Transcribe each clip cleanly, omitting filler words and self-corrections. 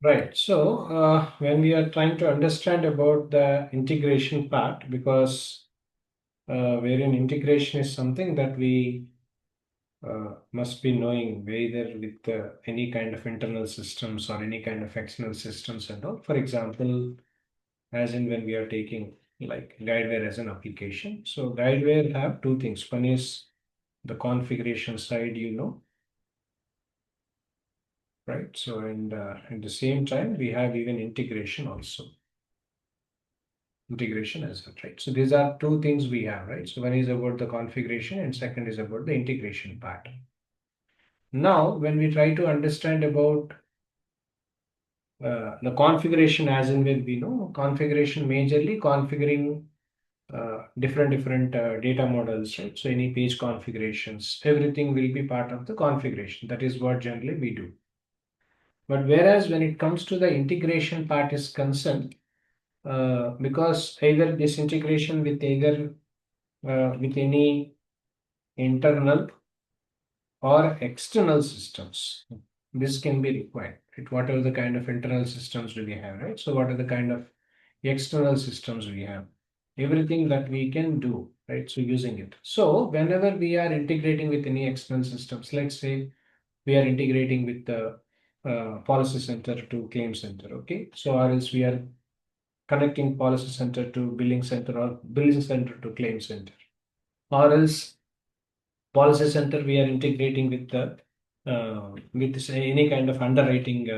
Right. So when we are trying to understand about the integration part, because wherein integration is something that we must be knowing, whether with any kind of internal systems or any kind of external systems and all. For example, as in when we are taking like guideware as an application. So guideware have two things. One is the configuration side, right? So and at the same time, we have even integration also. Integration as well, right? So these are two things we have, right? So one is about the configuration and second is about the integration part. Now, when we try to understand about the configuration, as in when we know configuration majorly configuring different data models, right? So any page configurations, everything will be part of the configuration. That is what generally we do. But whereas when it comes to the integration part is concerned, because either this integration with either with any internal or external systems. This can be required, right? Whatever the kind of internal systems do we have, right? So what are the kind of external systems we have? Everything that we can do, right? So using it. So whenever we are integrating with any external systems, let's say we are integrating with the policy center to claim center, okay? So or else we are connecting policy center to billing center or billing center to claim center, or else policy center we are integrating with the with say any kind of underwriting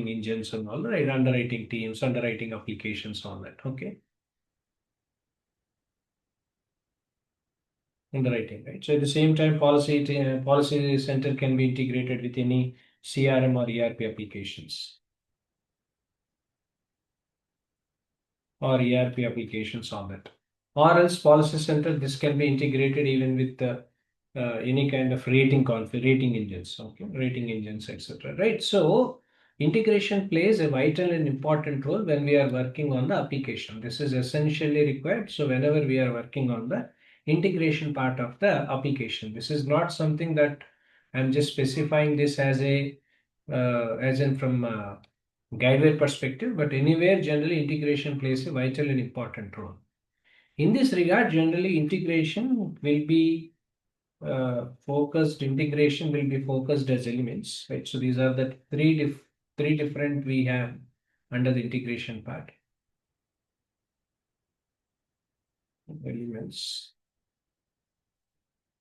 engines and all, right? Underwriting teams, underwriting applications, all that. Okay, underwriting, right? So at the same time, policy center can be integrated with any CRM or ERP applications all that. Or else policy center, this can be integrated even with the any kind of rating engines, okay, rating engines, etc. Right. So integration plays a vital and important role when we are working on the application. This is essentially required. So whenever we are working on the integration part of the application, this is not something that I'm just specifying this as a as in from guideware perspective, but anywhere generally integration plays a vital and important role. In this regard, generally integration will be focused as elements, right? So these are the three different we have under the integration part. Elements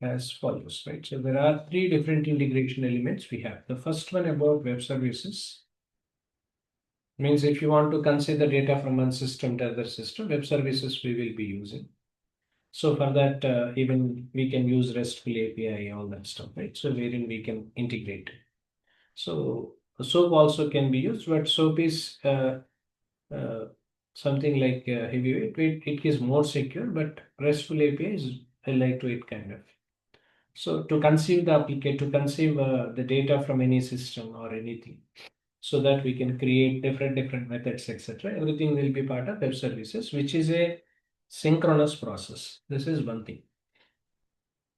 as follows, right? So there are three different integration elements we have. The first one about web services means if you want to consider data from one system to other system, web services we will be using. So for that, even we can use RESTful API, all that stuff, right? So wherein we can integrate. So SOAP also can be used, but SOAP is uh, something like heavyweight. It is more secure, but RESTful API is I like to it kind of. So to conceive the applicate, to conceive the data from any system or anything, so that we can create different methods, etc. Everything will be part of web services, which is a synchronous process. This is one thing.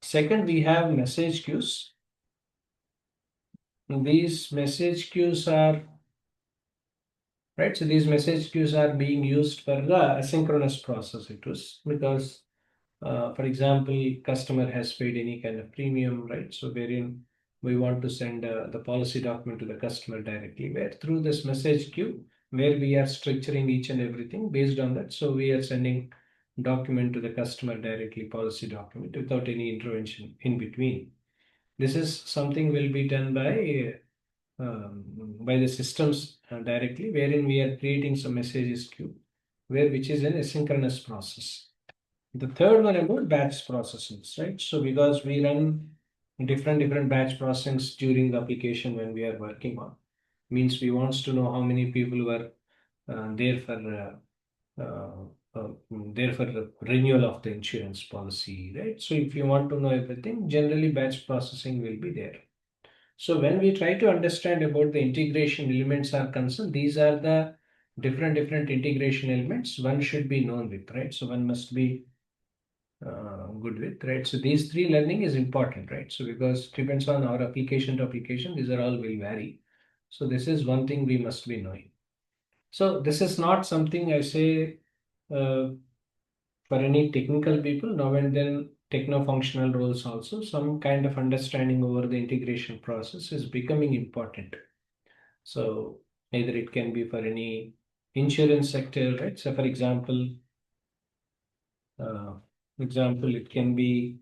Second, we have message queues. These message queues are right. So these message queues are being used for the asynchronous process. It was because, for example, customer has paid any kind of premium, right? So wherein we want to send the policy document to the customer directly, where through this message queue, where we are structuring each and everything based on that. So we are sending document to the customer directly, policy document without any intervention in between. This is something will be done by the systems directly, wherein we are creating some messages queue, where which is an asynchronous process. The third one about batch processings, right? So because we run different batch processings during the application when we are working on, means we wants to know how many people were there for there for the renewal of the insurance policy, right? So if you want to know everything, generally batch processing will be there. So when we try to understand about the integration elements are concerned, these are the different integration elements one should be known with, right? So one must be good with, right? So these three learning is important, right? So because depends on our application to application, these are all will vary. So this is one thing we must be knowing. So this is not something I say uh, for any technical people. Now and then techno-functional roles also, some kind of understanding over the integration process is becoming important. So either it can be for any insurance sector, right? So for uh, example, it can be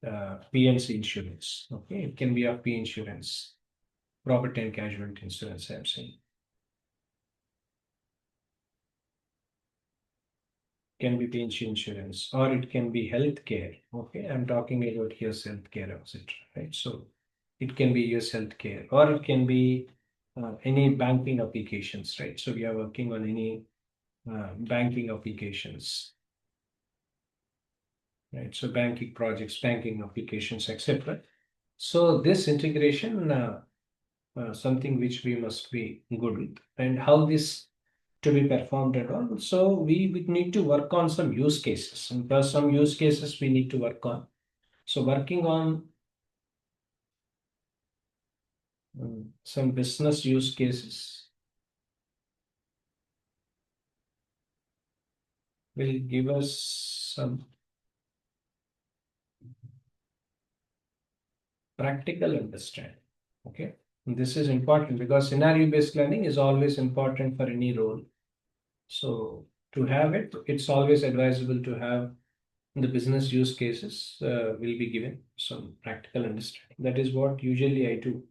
PNC insurance. Okay, it can be of P insurance, property and casualty insurance. I'm saying can be pension insurance, or it can be healthcare. Okay, I'm talking about US healthcare, etc. Right? So it can be US healthcare, or it can be any banking applications. Right? So we are working on any banking applications. Right? So banking projects, banking applications, etc. So this integration, something which we must be good with, and how this to be performed at all. So we would need to work on some use cases, and there are some use cases we need to work on. So working on some business use cases will give us some practical understanding. Okay, and this is important because scenario-based learning is always important for any role. So to have it, it's always advisable to have the business use cases will be given some practical understanding. That is what usually I do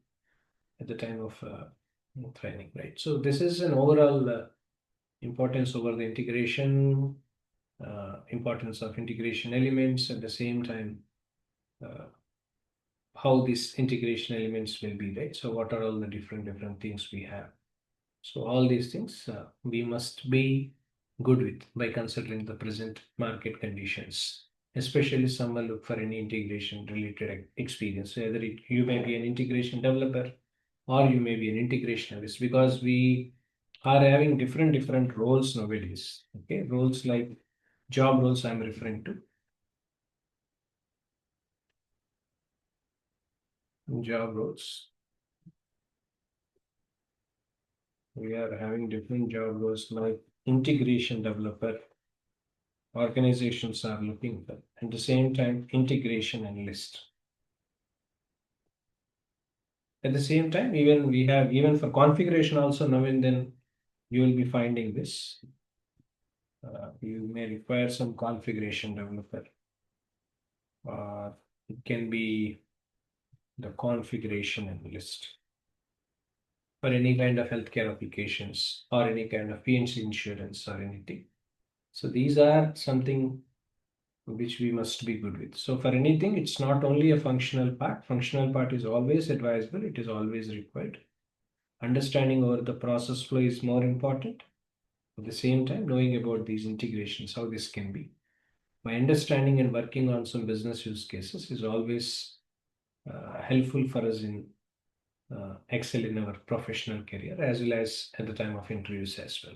at the time of training, right? So this is an overall importance over the integration, importance of integration elements at the same time, uh, how these integration elements will be, right? So what are all the different things we have? So all these things we must be good with by considering the present market conditions. Especially someone look for any integration related experience. So either you may be an integration developer or you may be an integration analyst, because we are having different roles nowadays. Okay, roles like job roles I'm referring to. Job roles. We are having different job roles like integration developer, organizations are looking for. At the same time, integration analyst. At the same time, even we have even for configuration also now and then you will be finding this. You may require some configuration developer, or it can be the configuration analyst for any kind of healthcare applications or any kind of PNC insurance or anything. So these are something which we must be good with. So for anything, it's not only a functional part. Functional part is always advisable. It is always required. Understanding over the process flow is more important. At the same time, knowing about these integrations, how this can be. My understanding and working on some business use cases is always helpful for us in excel in our professional career as well as at the time of interviews as well.